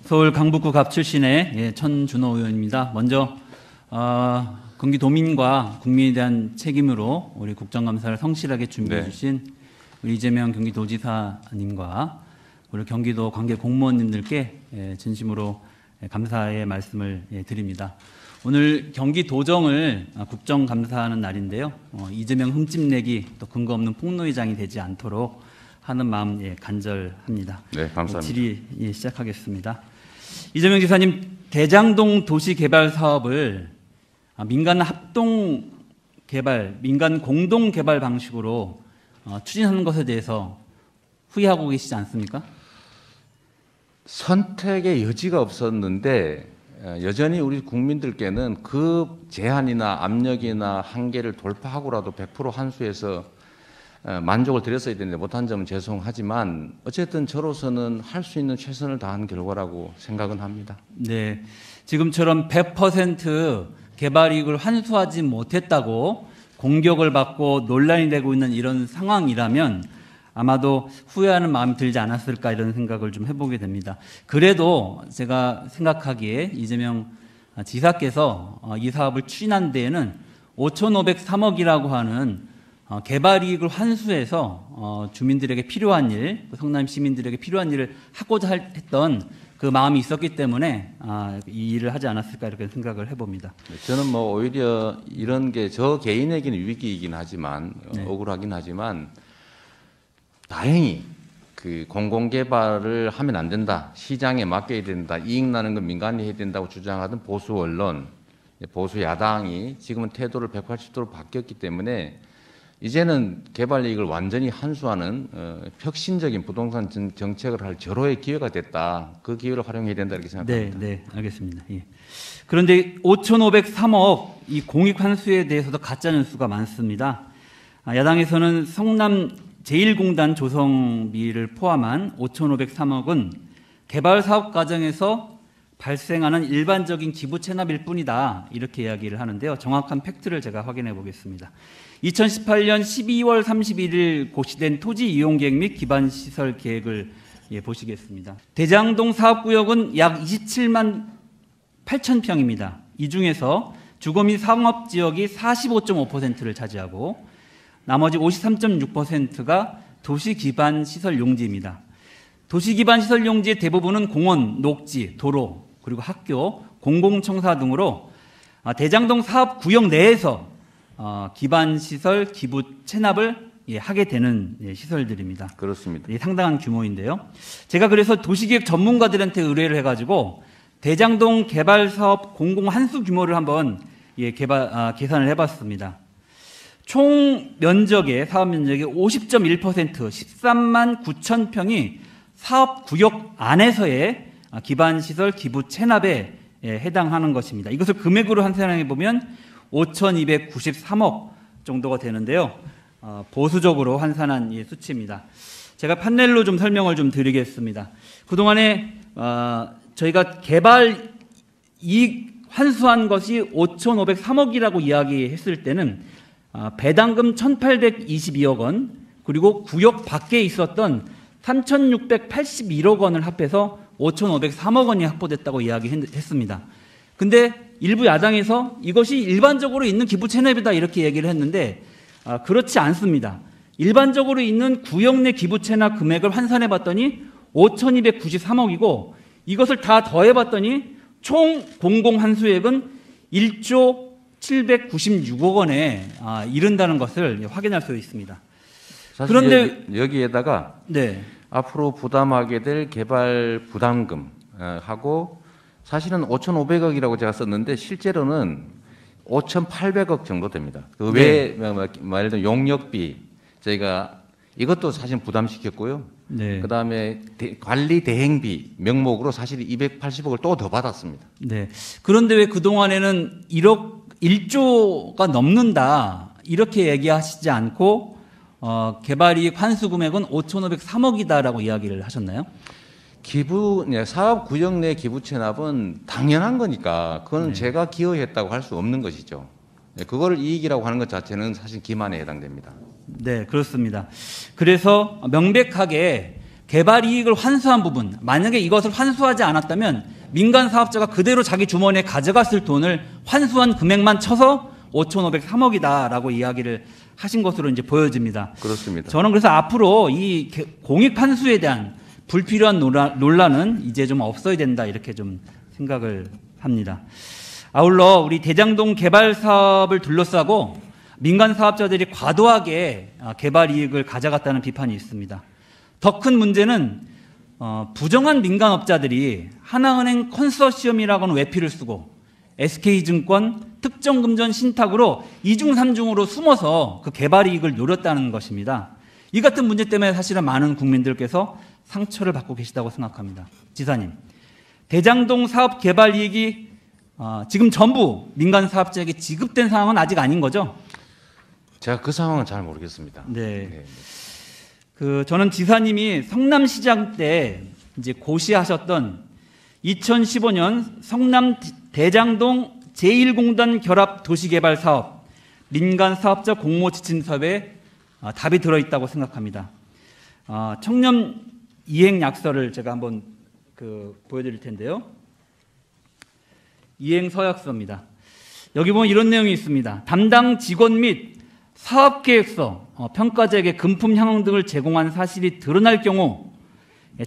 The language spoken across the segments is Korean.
서울 강북구 갑 출신의 천준호 의원입니다. 먼저 경기도민과 국민에 대한 책임으로 우리 국정감사를 성실하게 준비해 주신 이재명 경기도지사님과 우리 경기도 관계 공무원님들께 진심으로 감사의 말씀을 드립니다. 오늘 경기도정을 국정감사하는 날인데요. 이재명 흠집내기 또 근거 없는 폭로의장이 되지 않도록 하는 마음 간절합니다. 네, 감사합니다. 질의 시작하겠습니다. 이재명 지사님, 대장동 도시개발 사업을 민간 합동 개발, 민간 공동 개발 방식으로 추진하는 것에 대해서 후회하고 계시지 않습니까? 선택의 여지가 없었는데 여전히 우리 국민들께는 그 제한이나 압력이나 한계를 돌파하고라도 100% 한수해서 만족을 드렸어야 되는데 못한 점은 죄송하지만 어쨌든 저로서는 할 수 있는 최선을 다한 결과라고 생각은 합니다. 네, 지금처럼 100% 개발 이익을 환수하지 못했다고 공격을 받고 논란이 되고 있는 이런 상황이라면 아마도 후회하는 마음이 들지 않았을까 이런 생각을 좀 해보게 됩니다. 그래도 제가 생각하기에 이재명 지사께서 이 사업을 추진한 데에는 5,503억이라고 하는 개발 이익을 환수해서 주민들에게 필요한 일, 성남 시민들에게 필요한 일을 하고자 했던 그 마음이 있었기 때문에 이 일을 하지 않았을까 이렇게 생각을 해봅니다. 저는 뭐 오히려 이런 게 저 개인에게는 위기이긴 하지만 억울하긴 하지만 다행히 그 공공개발을 하면 안 된다, 시장에 맡겨야 된다, 이익 나는 건 민간이 해야 된다고 주장하던 보수 언론, 보수 야당이 지금은 태도를 180도로 바뀌었기 때문에 이제는 개발 이익을 완전히 환수하는 혁신적인 부동산 정책을 할 절호의 기회가 됐다. 그 기회를 활용해야 된다 이렇게 생각합니다. 네, 알겠습니다. 예. 그런데 5,503억 이 공익 환수에 대해서도 가짜 뉴스가 많습니다. 야당에서는 성남 제1공단 조성비를 포함한 5,503억은 개발 사업 과정에서 발생하는 일반적인 기부 체납일 뿐이다 이렇게 이야기를 하는데요. 정확한 팩트를 제가 확인해 보겠습니다. 2018년 12월 31일 고시된 토지 이용 계획 및 기반 시설 계획을 보시겠습니다. 대장동 사업구역은 약 27만 8천 평입니다. 이 중에서 주거 및 상업 지역이 45.5%를 차지하고 나머지 53.6%가 도시 기반 시설 용지입니다. 도시 기반 시설 용지의 대부분은 공원, 녹지, 도로, 그리고 학교, 공공청사 등으로 대장동 사업 구역 내에서 기반 시설 기부 체납을 하게 되는 시설들입니다. 그렇습니다. 상당한 규모인데요. 제가 그래서 도시계획 전문가들한테 의뢰를 해가지고 대장동 개발 사업 공공 환수 규모를 한번 계산을 해봤습니다. 총 면적의 사업 면적의 50.1% 13만 9천 평이 사업 구역 안에서의 기반 시설 기부 체납에 해당하는 것입니다. 이것을 금액으로 환산해 보면 5,293억 정도가 되는데요. 보수적으로 환산한 수치입니다. 제가 판넬로 좀 설명을 좀 드리겠습니다. 그동안에 저희가 개발 이익 환수한 것이 5,503억이라고 이야기했을 때는 배당금 1,822억 원 그리고 구역 밖에 있었던 3,681억 원을 합해서 5,503억 원이 확보됐다고 이야기했습니다. 근데 일부 야당에서 이것이 일반적으로 있는 기부 체납이다 이렇게 얘기를 했는데 그렇지 않습니다. 일반적으로 있는 구역 내 기부 체납 금액을 환산해 봤더니 5,293억이고 이것을 다 더해 봤더니 총 공공 환수액은 1조 796억 원에 이른다는 것을 확인할 수 있습니다. 사실 그런데 여기에다가 앞으로 부담하게 될 개발 부담금 하고 사실은 5,500억이라고 제가 썼는데 실제로는 5,800억 정도 됩니다. 그 외에 예를 들어 용역비 저희가 이것도 사실 부담시켰고요. 그다음에 관리 대행비 명목으로 사실 280억을 또 더 받았습니다. 그런데 왜 그동안에는 1조가 넘는다 이렇게 얘기하시지 않고 개발이익 환수 금액은 5,503억이다라고 이야기를 하셨나요? 사업 구역 내 기부 체납은 당연한 거니까 그건 제가 기여했다고 할 수 없는 것이죠. 그걸 이익이라고 하는 것 자체는 사실 기만에 해당됩니다. 네, 그렇습니다. 그래서 명백하게 개발 이익을 환수한 부분, 만약에 이것을 환수하지 않았다면 민간 사업자가 그대로 자기 주머니에 가져갔을 돈을 환수한 금액만 쳐서 5,503억이다라고 이야기를 하신 것으로 이제 보여집니다. 그렇습니다. 저는 그래서 앞으로 이 공익 환수에 대한 불필요한 논란은 이제 좀 없어야 된다 이렇게 좀 생각을 합니다. 아울러 우리 대장동 개발 사업을 둘러싸고 민간 사업자들이 과도하게 개발 이익을 가져갔다는 비판이 있습니다. 더 큰 문제는 부정한 민간업자들이 하나은행 컨소시엄이라고는 외피를 쓰고 SK증권, 특정금전 신탁으로 이중 삼중으로 숨어서 그 개발 이익을 노렸다는 것입니다. 이 같은 문제 때문에 사실은 많은 국민들께서 상처를 받고 계시다고 생각합니다. 지사님, 대장동 사업 개발 이익이 지금 전부 민간 사업자에게 지급된 상황은 아직 아닌 거죠? 제가 그 상황은 잘 모르겠습니다. 네. 저는 지사님이 성남시장 때 이제 고시하셨던 2015년 성남 대장동 제1공단 결합 도시개발 사업 민간 사업자 공모 지침 사업에 답이 들어있다고 생각합니다. 청렴 이행 약서를 제가 한번 보여드릴 텐데요. 이행 서약서입니다. 여기 보면 이런 내용이 있습니다. 담당 직원 및 사업계획서, 평가자에게 금품 향응 등을 제공한 사실이 드러날 경우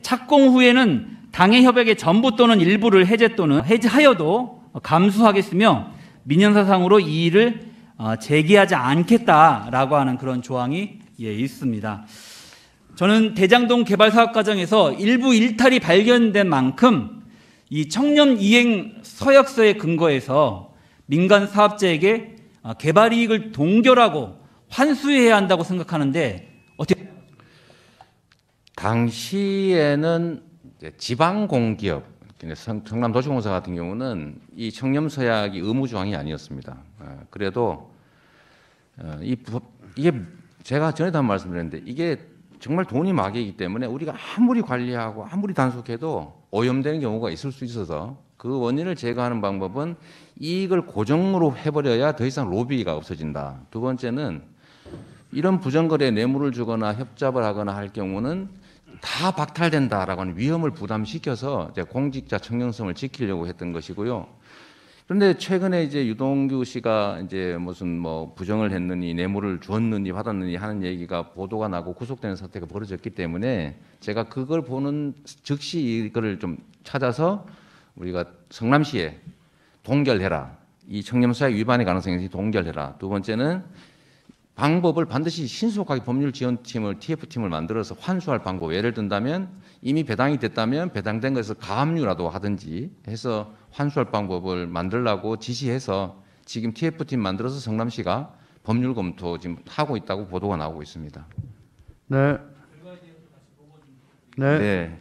착공 후에는 당해 협약의 전부 또는 일부를 해제 또는 해지하여도 감수하겠으며 민형사상으로 이의를 제기하지 않겠다라고 하는 그런 조항이 있습니다. 저는 대장동 개발 사업 과정에서 일부 일탈이 발견된 만큼 이 청렴 이행 서약서에 근거해서 민간 사업자에게 개발 이익을 동결하고 환수해야 한다고 생각하는데 어떻게? 당시에는 지방공기업, 성남도시공사 같은 경우는 이 청렴서약이 의무 조항이 아니었습니다. 그래도 이게 제가 전에도 한 말씀드렸는데 이게 정말 돈이 막이기 때문에 우리가 아무리 관리하고 아무리 단속해도 오염되는 경우가 있을 수 있어서 그 원인을 제거하는 방법은 이익을 고정으로 해버려야 더 이상 로비가 없어진다. 두 번째는 이런 부정거래에 뇌물을 주거나 협잡을 하거나 할 경우는 다 박탈된다라고 하는 위험을 부담시켜서 이제 공직자 청렴성을 지키려고 했던 것이고요. 그런데 최근에 이제 유동규 씨가 이제 무슨 뭐 부정을 했느니 뇌물을 주었느니 받았느니 하는 얘기가 보도가 나고 구속되는 사태가 벌어졌기 때문에 제가 그걸 보는 즉시 이거를 좀 찾아서 우리가 성남시에 동결해라. 이 청렴서약 위반의 가능성이 있으니 동결해라. 두 번째는 방법을 반드시 신속하게 법률 지원팀을 TF팀을 만들어서 환수할 방법. 예를 든다면 이미 배당이 됐다면 배당된 것에서 가압류라도 하든지 해서 환수할 방법을 만들라고 지시해서 지금 TF팀 만들어서 성남시가 법률 검토 지금 하고 있다고 보도가 나오고 있습니다. 네. 네. 네.